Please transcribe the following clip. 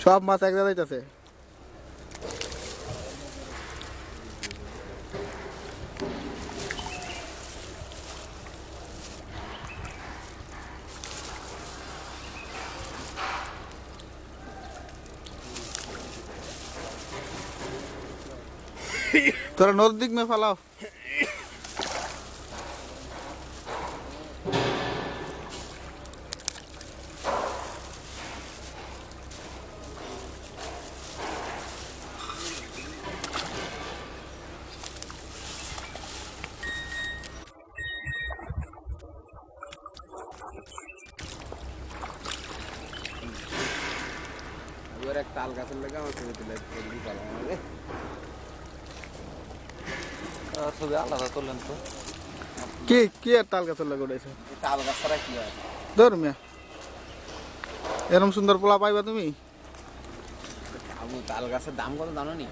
সব মাছ এক জায়গায় আছে। তোরা नदी दिक में फैलाओ। एक ताल गाছের লাগা আমার ছবি তুলে দিই পালাম রে ছবি আলাদা তুললেন তো কি আর তাল গাছের লাগা উড়াইছে তাল গাছরা কি হয় ধর মিয়া এরকম সুন্দর পোলা পাইবা তুমি আবু তাল গাছের দাম কত জানো নি